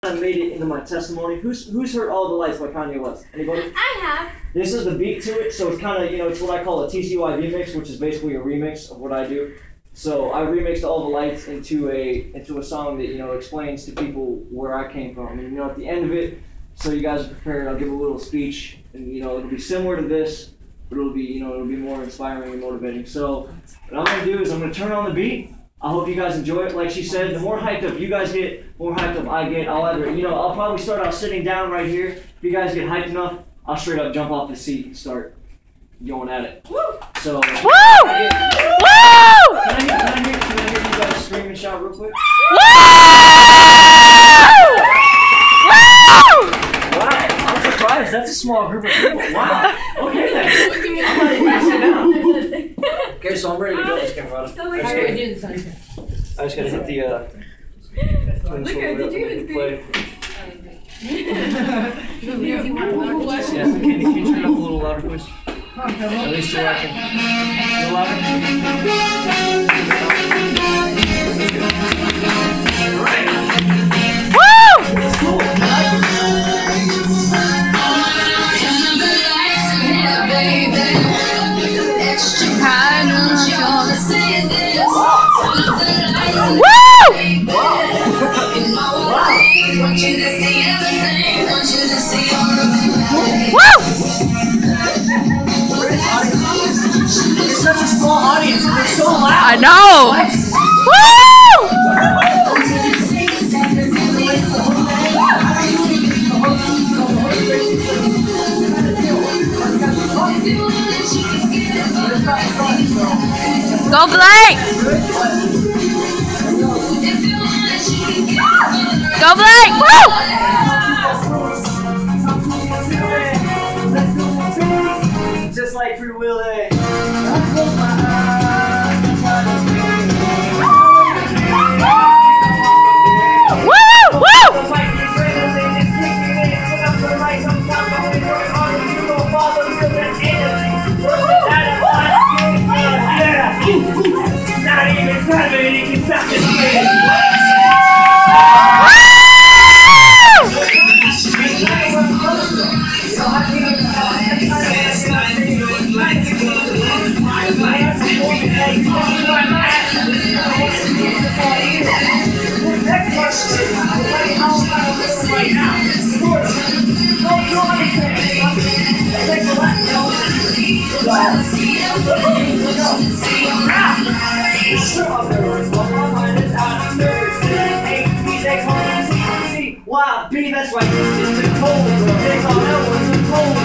I made it into my testimony. Who's heard All the Lights by Kanye West? Anybody? I have. This is the beat to it, so it's kind of, it's what I call a TcYb mix, which is basically a remix of what I do. So I remixed All the Lights into a song that, explains to people where I came from. And, at the end of it, so you guys are prepared, I'll give a little speech, and, it'll be similar to this, but it'll be more inspiring and motivating. So what I'm going to do is I'm going to turn on the beat. I hope you guys enjoy it. Like she said, the more hyped up you guys get, more hyped up I get. I'll probably start out sitting down right here. If you guys get hyped enough, I'll straight up jump off the seat and start going at it. Woo! So, Can I hear you guys scream and shout real quick? Woo! Wow, I'm surprised. That's a small group of people. Wow. Okay then. I'm not even sit down. Okay, so I'm ready to go. Let's get right. I just gotta hit the Look, did you even play? Can you turn it up a little louder, please? At least so I can. A little louder? Alright. Woo! That's cool. It's such a small audience and they're so loud. I know. Woo! Go Blake! Go Blake! Woo! Just like Free Willy. Not even gravity can stop this Wow, B, that's right, this is the cold, bro. They call that one the cold.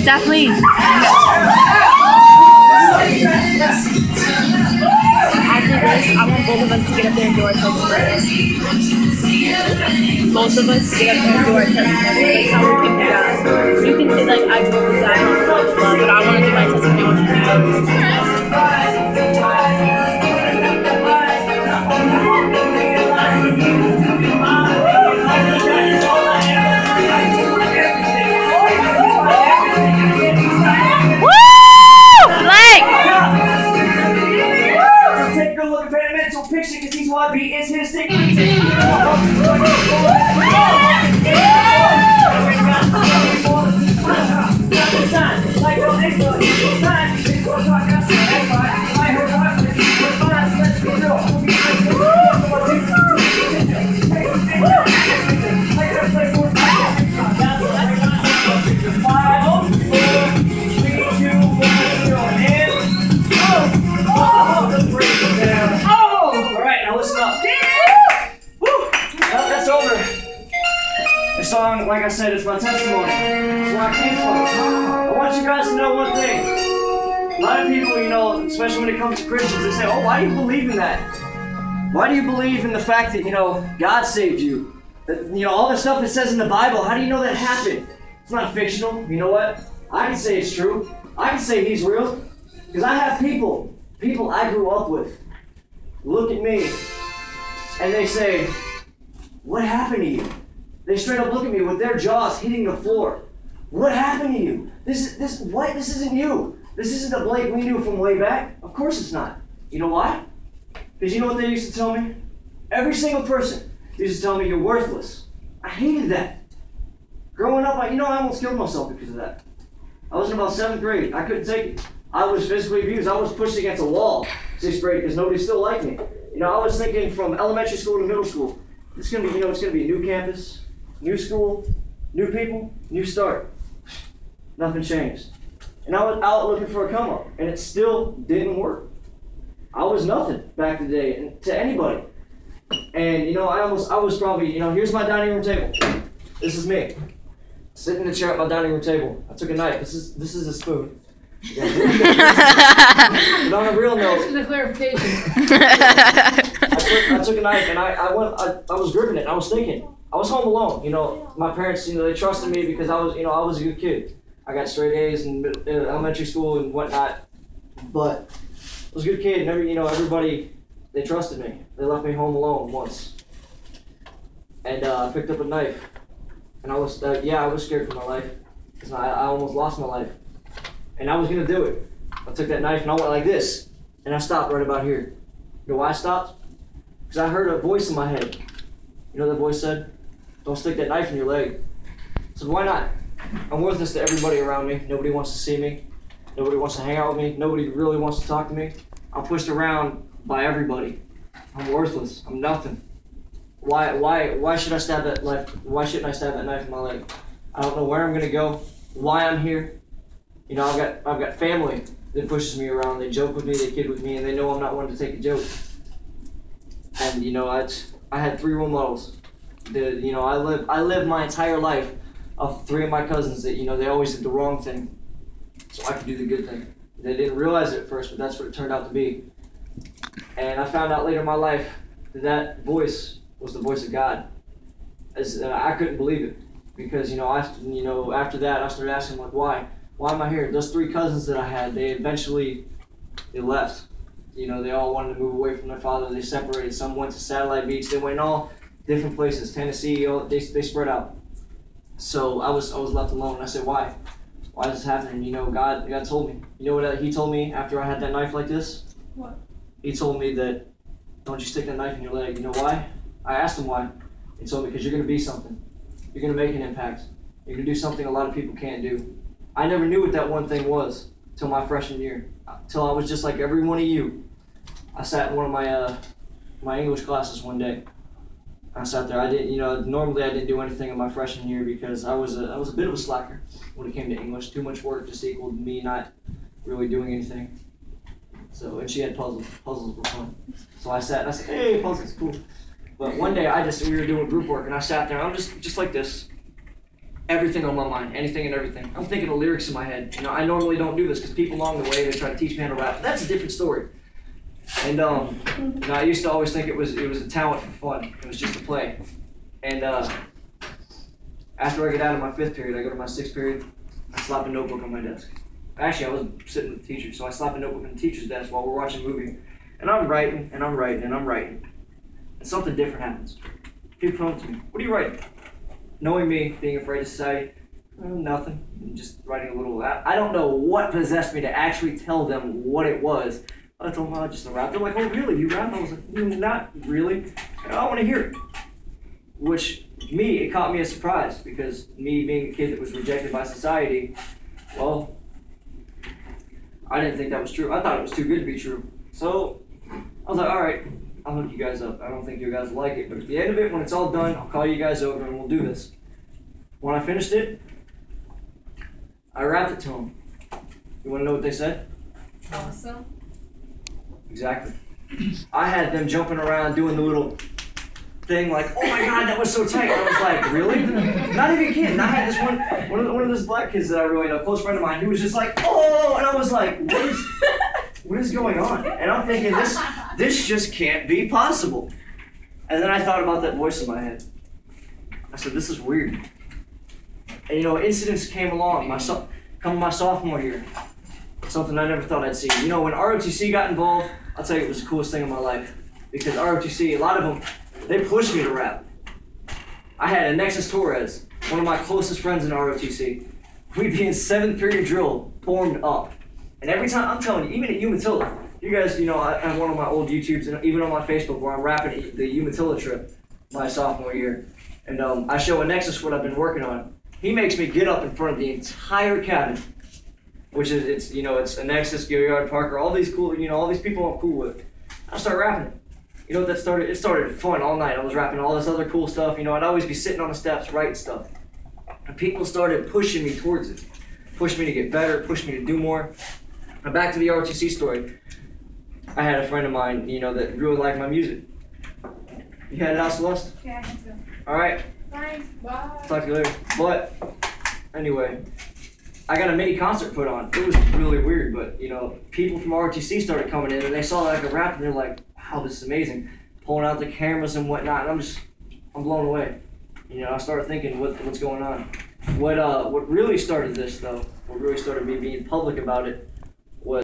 Definitely. After this, I want both of us to get up there and do our testimonies. Both of us to get up there and do our testimonies. Like how we pick the guy. You can say like I grew up with God, blah, blah, blah, but I want to do my testimony with you. TcYb is his signature. Song, like I said, it's my testimony. It's where I came from. I want you guys to know one thing. A lot of people, especially when it comes to Christians, they say, oh, why do you believe in that? Why do you believe in the fact that, God saved you? That, all the stuff it says in the Bible, how do you know that happened? It's not fictional. You know what? I can say it's true. I can say he's real. Because I have people I grew up with, look at me, and they say, what happened to you? They straight up look at me with their jaws hitting the floor. What happened to you? This isn't you. This isn't the Blake we knew from way back. Of course it's not. You know why? Because you know what they used to tell me? Every single person used to tell me you're worthless. I hated that. Growing up, I almost killed myself because of that. I was in about 7th grade. I couldn't take it. I was physically abused. I was pushed against a wall 6th grade because nobody still liked me. I was thinking from elementary school to middle school, it's gonna be, it's gonna be a new campus, new school, new people, new start. Nothing changed. And I was out looking for a come up, and it still didn't work. I was nothing back in the day, and to anybody. And I was probably, here's my dining room table. This is me. Sitting in the chair at my dining room table. I took a knife. This is a spoon. But on a real note, This is a clarification. I took a knife and I was gripping it. And I was thinking. I was home alone. My parents, they trusted me because I was a good kid. I got straight A's in elementary school and whatnot. But I was a good kid, and everybody, they trusted me. They left me home alone once, and I picked up a knife, and I was scared for my life because I almost lost my life. And I was going to do it. I took that knife and I went like this. And I stopped right about here. You know why I stopped? Because I heard a voice in my head. You know what that voice said? Don't stick that knife in your leg. I said, why not? I'm worthless to everybody around me. Nobody wants to see me. Nobody wants to hang out with me. Nobody really wants to talk to me. I'm pushed around by everybody. I'm worthless. I'm nothing. Why should I stab that knife? Why shouldn't I stab that knife in my leg? I don't know where I'm going to go. Why I'm here. I've got family that pushes me around. They joke with me, they kid with me, and they know I'm not one to take a joke. And I had 3 role models. I lived my entire life of 3 of my cousins that they always did the wrong thing, so I could do the good thing. They didn't realize it at first, but that's what it turned out to be. And I found out later in my life that voice was the voice of God. I couldn't believe it because after that I started asking why. Why am I here? Those 3 cousins that I had, they left. They all wanted to move away from their father. They separated. Some went to Satellite Beach. They went all different places. Tennessee. They spread out. So I was left alone. And I said, why? Why is this happening? God told me. You know what He told me after I had that knife like this? What? He told me that, don't you stick that knife in your leg. You know why? I asked him why. He told me, because you're going to be something. You're going to make an impact. You're going to do something a lot of people can't do. I never knew what that one thing was till my freshman year. Till I was just like every one of you. I sat in one of my English classes one day. I sat there. I didn't, normally I didn't do anything in my freshman year because I was a bit of a slacker when it came to English. Too much work just equaled me not really doing anything. So, and she had puzzles. Puzzles were fun. So I sat and I said, hey, puzzles, cool. But one day we were doing group work and I sat there. I'm just like this. Everything on my mind, anything and everything. I'm thinking of lyrics in my head. I normally don't do this because people along the way, they try to teach me how to rap. But that's a different story. And I used to always think it was a talent for fun. It was just a play. And after I get out of my 5th period, I go to my 6th period. I slap a notebook on my desk. Actually, I was sitting with the teacher, so I slap a notebook on the teacher's desk while we're watching a movie. And I'm writing, and I'm writing, and I'm writing. And something different happens. People come to me, what are you writing? Knowing me, being afraid of society, nothing. I'm just writing a little. I don't know what possessed me to actually tell them what it was. I told them, just a rap. They're like, oh, really? You rap? I was like, not really. I don't want to hear it. Which, it caught me a surprise because me being a kid that was rejected by society, well, I didn't think that was true. I thought it was too good to be true. So I was like, all right. I'll hook you guys up. I don't think you guys will like it, but at the end of it, when it's all done, I'll call you guys over and we'll do this. When I finished it, I rapped it to them. You want to know what they said? Awesome. Exactly. I had them jumping around doing the little thing like, oh my God, that was so tight. I was like, really? Not even kidding. I had this one of those black kids that I really know, a close friend of mine, who was just like, oh, and I was like, what is... what is going on? And I'm thinking, this just can't be possible. And then I thought about that voice in my head. I said, this is weird. And you know, incidents came along, come my sophomore year. Something I never thought I'd see. You know, when ROTC got involved, I'll tell you it was the coolest thing in my life. Because ROTC, a lot of them, they pushed me to rap. I had Alexis Torres, one of my closest friends in ROTC. We'd be in 7th period drill, formed up. And every time, I'm telling you, even at Umatilla, you guys, you know, I have one of my old YouTubes and even on my Facebook where I'm rapping the Umatilla trip my sophomore year. And I show Alexis what I've been working on. He makes me get up in front of the entire cabin, which is, it's, you know, it's Alexis, Gilliard, Parker, all these cool, you know, all these people I'm cool with. I start rapping it. You know what that started? It started fun all night. I was rapping all this other cool stuff. You know, I'd always be sitting on the steps writing stuff. And people started pushing me towards it. Pushed me to get better, pushed me to do more. Now back to the ROTC story. I had a friend of mine, you know, that really liked my music. You had it out, Celeste? Yeah, I can too. All right. Bye. Bye. Talk to you later. But anyway, I got a mini concert put on. It was really weird, but you know, people from ROTC started coming in and they saw that I could rap and they're like, wow, this is amazing. Pulling out the cameras and whatnot, and I'm blown away. You know, I started thinking, what's going on? What really started this though, what really started me being public about it,